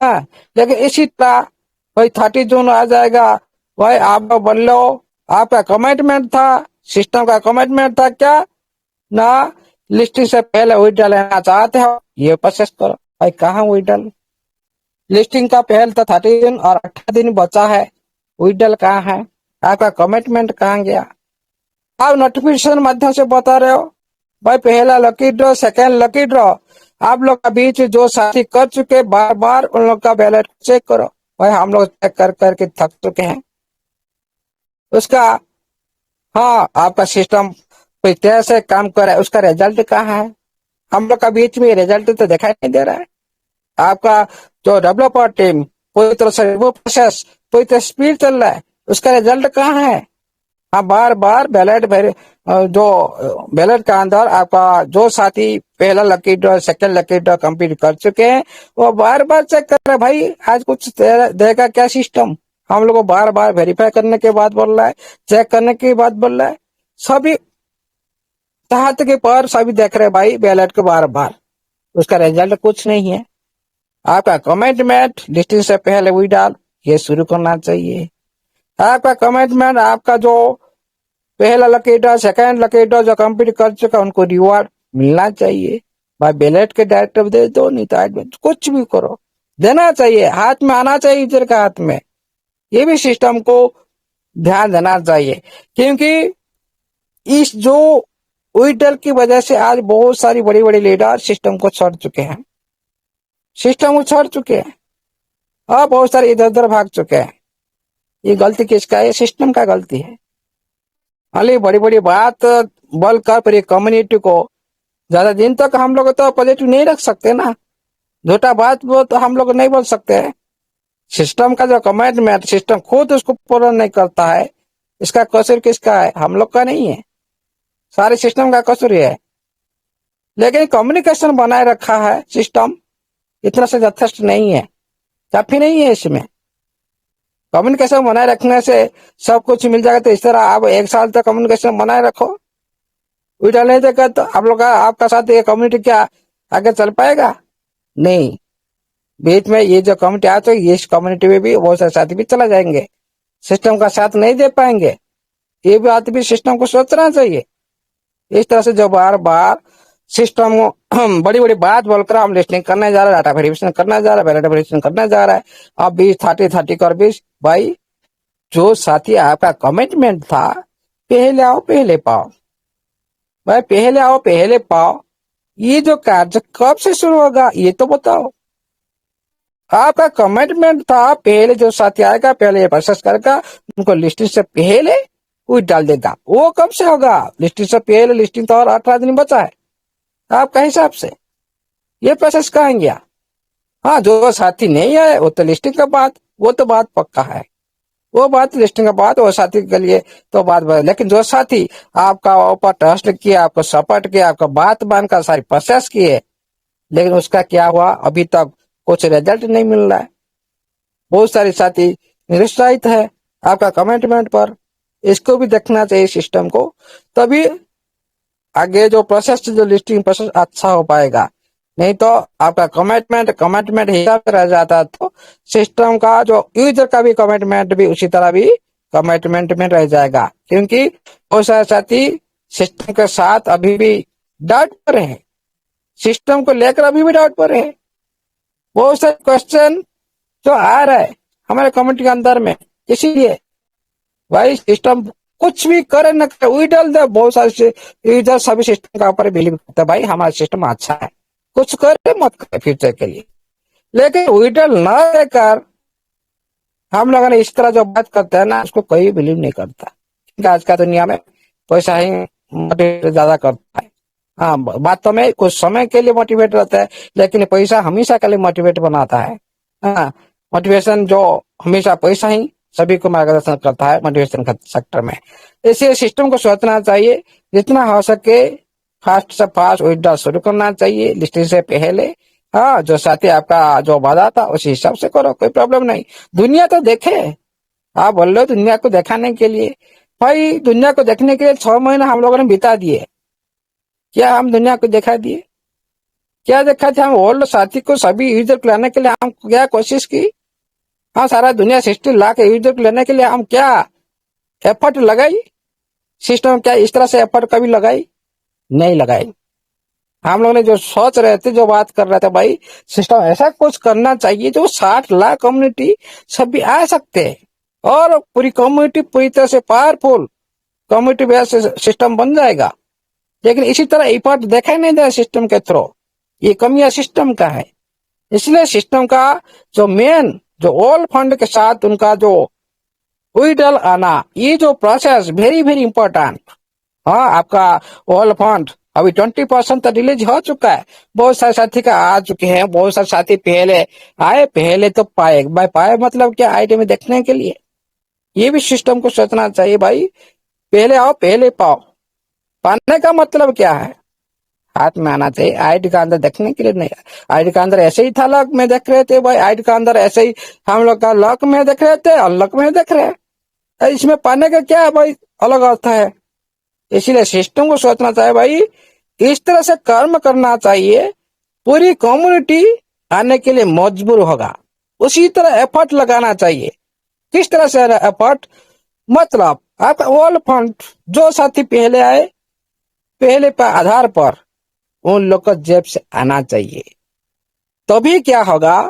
हाँ, लेकिन इसी तरह वही 30 जून आ जाएगा, भाई आप बोल लो, आपका कमिटमेंट था, सिस्टम का कमिटमेंट था क्या ना, लिस्टिंग से पहले विड्रॉल लेना चाहते हो, ये प्रोसेस करो। भाई कहाँ विड्रॉल? लिस्टिंग का पहले तो 30 दिन और 18 दिन बचा है, विड्रॉल कहाँ है? आपका कमिटमेंट कहाँ गया? आप नोटिफिकेशन माध्यम से बता रहे हो भाई पहला lucky draw, second lucky draw, आप लोग का बीच जो साथी कर चुके बार बार उन लोग का बैलेट चेक करो। भाई हम लोग चेक कर करके थक चुके हैं उसका। हाँ, आपका सिस्टम कोई तरह से काम कर रहा है, उसका रिजल्ट कहाँ है? हम लोग का बीच में रिजल्ट तो दिखाई नहीं दे रहा है। आपका जो डेवलपर टीम पूरी तरह से वो प्रोसेस पूरी तरह स्पीड चल रहा है, उसका रिजल्ट कहाँ है? हाँ, बार बार बैलेट जो बैलेट का अंदर आपका जो साथी पहला lucky draw, second lucky draw complete कर चुके हैं, वो बार बार चेक कर रहे हैं। भाई आज कुछ देगा क्या सिस्टम? हम लोग को बार बार वेरीफाई करने के बाद बोल रहा है, चेक करने के बाद बोल रहा है। सभी चाहते के पर सभी देख रहे हैं भाई बैलेट को बार बार, उसका रिजल्ट कुछ नहीं है। आपका कमिटमेंट लिस्टिंग से पहले वही डाल ये शुरू करना चाहिए। आपका कमिटमेंट, आपका जो पहला lucky draw, second lucky draw जो कंप्लीट कर चुका उनको रिवॉर्ड मिलना चाहिए। भाई बैलेट के डायरेक्टर दे दो, नहीं तो एडमिन कुछ भी करो, देना चाहिए, हाथ में आना चाहिए यूजर के हाथ में। ये भी सिस्टम को ध्यान देना चाहिए, क्योंकि इस जो विड्रॉल की वजह से आज बहुत सारी बड़ी बड़ी लीडर सिस्टम को छोड़ चुके हैं, सिस्टम को छोड़ चुके हैं और बहुत सारे इधर उधर भाग चुके हैं। ये गलती किसका है? सिस्टम का गलती है। खाली बड़ी बड़ी बात बोलकर पूरी कम्युनिटी को ज्यादा दिन तक हम लोग तो पॉजिटिव नहीं रख सकते ना। झूठा बात वो तो हम लोग नहीं बोल सकते हैं। सिस्टम का जो कमिटमेंट सिस्टम खुद उसको पूरा नहीं करता है, इसका कसूर किसका है? हम लोग का नहीं है, सारे सिस्टम का कसूर है। लेकिन कम्युनिकेशन बनाए रखा है सिस्टम, इतना से यथेष्ट नहीं है, काफी नहीं है। इसमें कम्युनिकेशन बनाए रखने से सब कुछ मिल जाएगा। तो इस तरह आप एक साल तक कम्युनिकेशन बनाए रखो, उल्टा नहीं देगा तो आप लोग का आपका साथ ये कम्युनिटी क्या आगे चल पाएगा? नहीं। बीच में ये जो कम्युनिटी आते है, इस कम्युनिटी में भी बहुत सारे साथी भी चला जाएंगे, सिस्टम का साथ नहीं दे पाएंगे। ये बात भी सिस्टम को सोचना चाहिए। इस तरह से जो बार बार सिस्टम बड़ी बड़ी बात बोलकर हम लिस्टिंग करने जा रहे हैं, डाटा वेरिफिकेशन करने जा रहा है, बैलेट वेरिफिकेशन करने जा रहा है, अब 20 30 कर 20। भाई जो साथी आपका कमिटमेंट था पहले आओ पहले पाओ, भाई पहले आओ पहले पाओ, ये जो कार्य कब से शुरू होगा ये तो बताओ। आपका कमिटमेंट था पहले जो साथी आएगा पहले ये प्रोसेस करेगा, उनको लिस्टिंग से पहले कोई डाल देगा। वो कब से होगा? लिस्टिंग से पहले, लिस्टिंग तो और 18 दिन बचा है आपका हिसाब से, ये प्रोसेस कहाँ गया? हाँ, जो साथी नहीं आए वो तो लिस्टिंग का बात, वो तो बात पक्का है, वो बात लिस्टिंग का बात, वो साथी के लिए तो बात। लेकिन जो साथी आपका ऊपर ट्रस्ट किया, आपको सपोर्ट किया, आपका बात मानकर सारी प्रोसेस किए, लेकिन उसका क्या हुआ? अभी तक कुछ रिजल्ट नहीं मिल रहा है। बहुत सारे साथी निरुत्साहित है आपका कमिटमेंट पर, इसको भी देखना चाहिए सिस्टम को, तभी आगे जो प्रोसेस जो लिस्टिंग प्रोसेस अच्छा हो पाएगा। नहीं तो आपका कमिटमेंट हिसाब से रह जाता तो सिस्टम का जो यूजर का भी कमिटमेंट भी उसी तरह भी कमिटमेंट में रह जाएगा। क्योंकि बहुत सारे साथी सिस्टम के साथ अभी भी डाउट पर है, सिस्टम को लेकर अभी भी डाउट पर है। बहुत सारे क्वेश्चन जो आ रहा है हमारे कम्युनिटी के अंदर में, इसीलिए भाई सिस्टम कुछ भी करे न करे वही डाल दे। बहुत सारे यूजर सभी सिस्टम का ऊपर बिलीव करते हैं, भाई हमारा सिस्टम अच्छा है, कुछ करे मत करे फ्यूचर के लिए। लेकिन विड्रॉल न लेकर हम लोगों ने इस तरह जो बात करते हैं ना, उसको कोई बिलीव नहीं करता, क्योंकि आज का दुनिया में पैसा ही मोटिवेट ज्यादा करता है। हाँ, बातों में कुछ समय के लिए मोटिवेट रहता है, लेकिन पैसा हमेशा के लिए मोटिवेट बनाता है। हाँ, मोटिवेशन जो हमेशा पैसा ही सभी को मार्गदर्शन करता है मोटिवेशन सेक्टर में। इसलिए सिस्टम को सोचना चाहिए, जितना हो सके फास्ट से फास्ट विड्रॉल शुरू करना चाहिए लिस्टिंग से पहले। हाँ, जो साथी आपका जो वादा था उसी हिसाब से करो, कोई प्रॉब्लम नहीं। दुनिया तो देखे, आप बोल रहे हो दुनिया को दिखाने के लिए, भाई दुनिया को देखने के लिए 6 महीने हम लोगों ने बिता दिए। क्या हम दुनिया को दिखा दिए? क्या देखा था? हम ओल्ड साथी को सभी यूजर को लाने के लिए हम क्या कोशिश की? हाँ, सारा दुनिया 60 लाख यूजर को लेने के लिए हम क्या एफर्ट लगाई? सिस्टम क्या इस तरह से एफर्ट कभी लगाई? नहीं लगाई। हम लोग ने जो सोच रहे थे, जो बात कर रहे थे, भाई सिस्टम ऐसा कुछ करना चाहिए जो 60 लाख कम्युनिटी सभी आ सकते हैं और पूरी कम्युनिटी पूरी तरह से पावरफुल कम्युनिटी बेस्ड सिस्टम बन जाएगा। लेकिन इसी तरह इफर्ट देखा ही नहीं जाए सिस्टम के थ्रू, ये कमियां सिस्टम का है। इसलिए सिस्टम का जो मेन जो ऑल फंड के साथ उनका जो विड्रॉल आना, ये जो प्रोसेस वेरी वेरी इंपॉर्टेंट। हाँ, आपका ऑल फंड अभी 20% तक रिलीज हो चुका है, बहुत सारे साथी का आ चुके हैं, बहुत सारे साथी पहले आए, पहले तो पाए भाई, पाए मतलब क्या, आईडी में देखने के लिए। ये भी सिस्टम को सोचना चाहिए भाई, पहले आओ पहले पाओ। पाने का मतलब क्या है, हाथ में आना चाहिए, आईडी का अंदर देखने के लिए नहीं। आईडी का अंदर ऐसे ही था, लॉक में देख रहे थे भाई, आईडी का अंदर ऐसे ही हम लोग का लॉक में देख रहे थे, अनलॉक में देख रहे हैं। इसमें पाने का क्या है भाई, अलग अर्थ है। इसीलिए सिस्टम को सोचना चाहिए भाई, इस तरह से कर्म करना चाहिए, पूरी कम्युनिटी आने के लिए मजबूर होगा, उसी तरह एफर्ट लगाना चाहिए। किस तरह से एफर्ट, मतलब आपका ऑल फंड जो साथी पहले आए, पहले पर आधार पर उन लोग को जेब से आना चाहिए। तभी क्या होगा,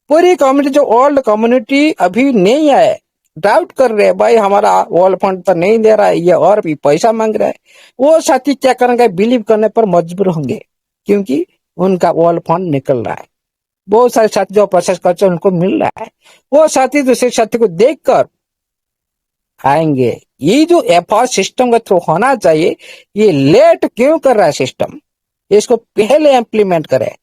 पूरी कम्युनिटी जो ओल्ड कम्युनिटी अभी नहीं आए, डाउट कर रहे हैं भाई हमारा वर्ल्ड फंड तो नहीं दे रहा है, ये और भी पैसा मांग रहा है, वो साथी क्या करेंगे, बिलीव करने पर मजबूर होंगे, क्योंकि उनका वर्ल्ड फंड निकल रहा है। बहुत सारे साथी जो प्रोसेस करते हैं उनको मिल रहा है, वो साथी दूसरे साथी को देखकर आएंगे। ये जो एफर्ट सिस्टम के थ्रू होना चाहिए, ये लेट क्यों कर रहा है सिस्टम, इसको पहले इम्प्लीमेंट करे,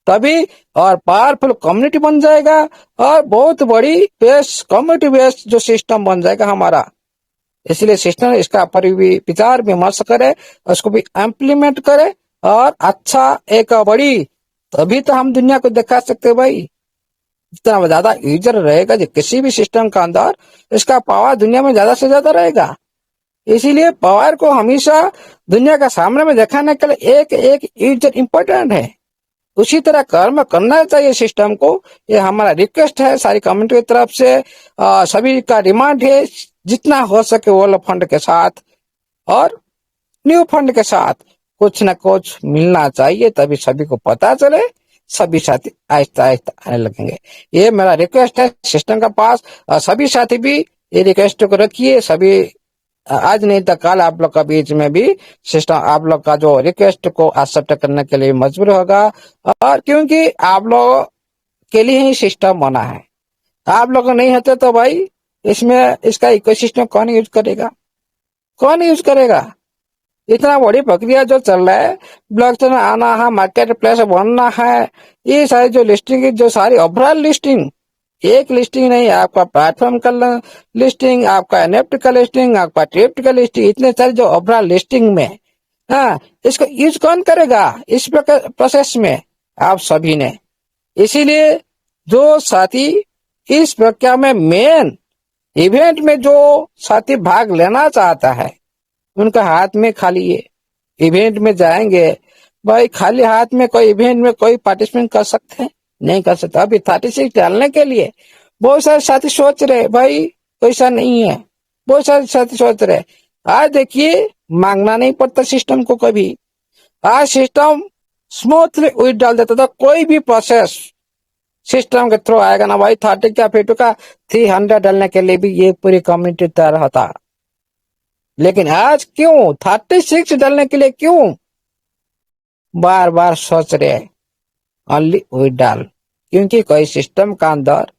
तभी और पावरफुल कम्युनिटी बन जाएगा, और बहुत बड़ी बेस कम्युनिटी बेस्ड जो सिस्टम बन जाएगा हमारा। इसलिए सिस्टम इसका विचार विमर्श करे, उसको भी इम्प्लीमेंट करे, और अच्छा एक बड़ी, तभी तो हम दुनिया को दिखा सकते हैं भाई। जितना ज्यादा यूजर रहेगा जो किसी भी सिस्टम का अंदर, इसका पावर दुनिया में ज्यादा से ज्यादा रहेगा। इसीलिए पावर को हमेशा दुनिया का सामने में दिखाने के लिए एक एक यूजर इंपॉर्टेंट है। उसी तरह कर्म करना चाहिए सिस्टम को, ये हमारा रिक्वेस्ट है सारी कम्युनिटी की तरफ से। सभी का डिमांड है, जितना हो सके ओल्ड फंड के साथ और न्यू फंड के साथ कुछ न कुछ मिलना चाहिए, तभी सभी को पता चले, सभी साथी आहिस्ता आहिस्ता आने लगेंगे। ये मेरा रिक्वेस्ट है सिस्टम का पास, और सभी साथी भी ये रिक्वेस्ट को रखिए। सभी आज नहीं तो कल आप लोग का बीच में भी सिस्टम आप लोग का जो रिक्वेस्ट को एक्सेप्ट करने के लिए मजबूर होगा, और क्योंकि आप लोग के लिए ही सिस्टम बना है। आप लोग नहीं होते तो भाई इसमें इसका इकोसिस्टम कौन यूज करेगा, कौन यूज करेगा। इतना बड़ी प्रक्रिया जो चल रहा है, ब्लॉकचेन आना है, मार्केट प्लेस बनना है, ये सारी जो लिस्टिंग जो सारी ओवरऑल लिस्टिंग, एक लिस्टिंग नहीं, आपका प्लेटफॉर्म का लिस्टिंग, आपका एनएफटी का लिस्टिंग, आपका ट्रिप्ट का लिस्टिंग, इतने सारे जो ओवरऑल लिस्टिंग में, हाँ, इसको यूज कौन करेगा इस प्रोसेस में, आप सभी ने। इसीलिए जो साथी इस प्रक्रिया में मेन इवेंट में जो साथी भाग लेना चाहता है, उनका हाथ में खाली है, इवेंट में जाएंगे भाई खाली हाथ में कोई इवेंट में कोई पार्टिसिपेट कर सकते हैं, नहीं कर सकते। अभी 36 डालने के लिए बहुत सारे साथी सोच रहे भाई पैसा नहीं है, बहुत सारे साथी सोच रहे। आज देखिए मांगना नहीं पड़ता सिस्टम को कभी, आज सिस्टम स्मूथली विथ डाल देता था, कोई भी प्रोसेस सिस्टम के थ्रू आएगा ना भाई। 30 का 50 का 300 डालने के लिए भी ये पूरी कम्युनिटी तैयार होता, लेकिन आज क्यों 36 डालने के लिए क्यों बार बार सोच रहे हैं ओनली विड्रॉल, क्योंकि कोई सिस्टम का अंदर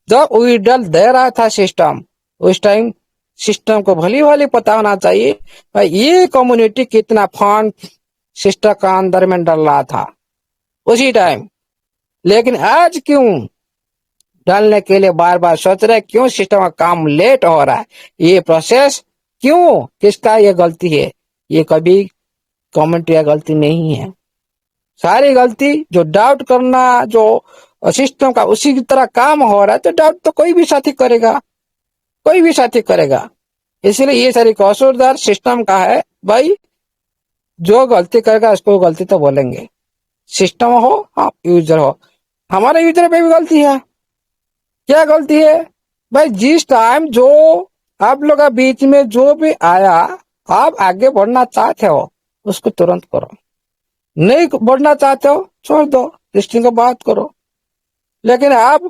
जब विड्रॉल दे रहा था सिस्टम, उस टाइम सिस्टम को भली भाली पता होना चाहिए भाई ये कम्युनिटी कितना फंड सिस्टम का अंदर में डाल रहा था उसी टाइम। लेकिन आज क्यों डालने के लिए बार बार सोच रहे, क्यों सिस्टम का काम लेट हो रहा है, ये प्रोसेस क्यों, किसका ये गलती है, ये कभी कम्युनिटी का गलती नहीं है। सारी गलती जो डाउट करना जो सिस्टम का उसी की तरह काम हो रहा है, तो डाउट तो कोई भी साथी करेगा, कोई भी साथी करेगा। इसलिए ये सारी कसूरदार सिस्टम का है भाई, जो गलती करेगा उसको गलती तो बोलेंगे, सिस्टम हो हाँ यूजर हो। हमारे यूजर पे भी गलती है, क्या गलती है भाई, जिस टाइम जो आप लोग का बीच में जो भी आया, आप आगे बढ़ना चाहते हो उसको तुरंत करो, नहीं बढ़ना चाहते हो छोड़ दो, लिस्टिंग का बात करो। लेकिन आप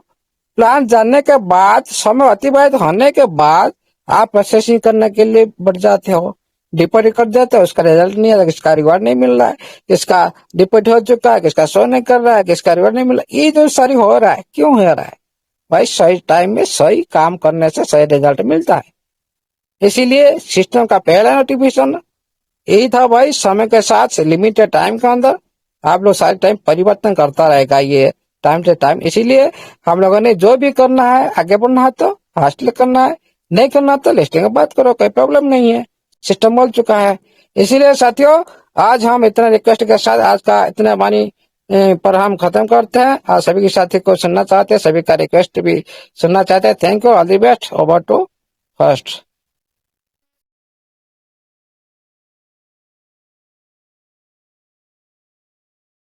प्लान जानने के बाद, समय अतिबाहित होने के बाद आप प्रोसेसिंग करने के लिए बढ़ जाते हो, डिपॉजिट कर देते हैं, उसका रिजल्ट नहीं है, किसका रिवार्ड नहीं मिल रहा है, किसका डिपॉजिट हो चुका है, किसका शो नहीं कर रहा है, किसका रिवार्ड नहीं मिल रहा है। ये जो सारी हो रहा है, क्यों हो रहा है भाई? सही टाइम में सही काम करने से सही रिजल्ट मिलता है। इसीलिए सिस्टम का पहला नोटिफिकेशन यही था भाई, समय के साथ लिमिटेड टाइम के अंदर आप लोग सारे टाइम परिवर्तन करता रहेगा ये टाइम से टाइम। इसीलिए हम लोगों ने जो भी करना है, आगे बढ़ना है तो फास्ट करना है, नहीं करना तो लिस्टिंग में बात करो, कोई प्रॉब्लम नहीं है, सिस्टम बोल चुका है। इसीलिए साथियों, आज हम इतना रिक्वेस्ट के साथ आज का इतने वाणी पर हम खत्म करते हैं, और सभी के साथी को सुनना चाहते हैं, सभी का रिक्वेस्ट भी सुनना चाहते हैं। Thank you, all the best, over to first.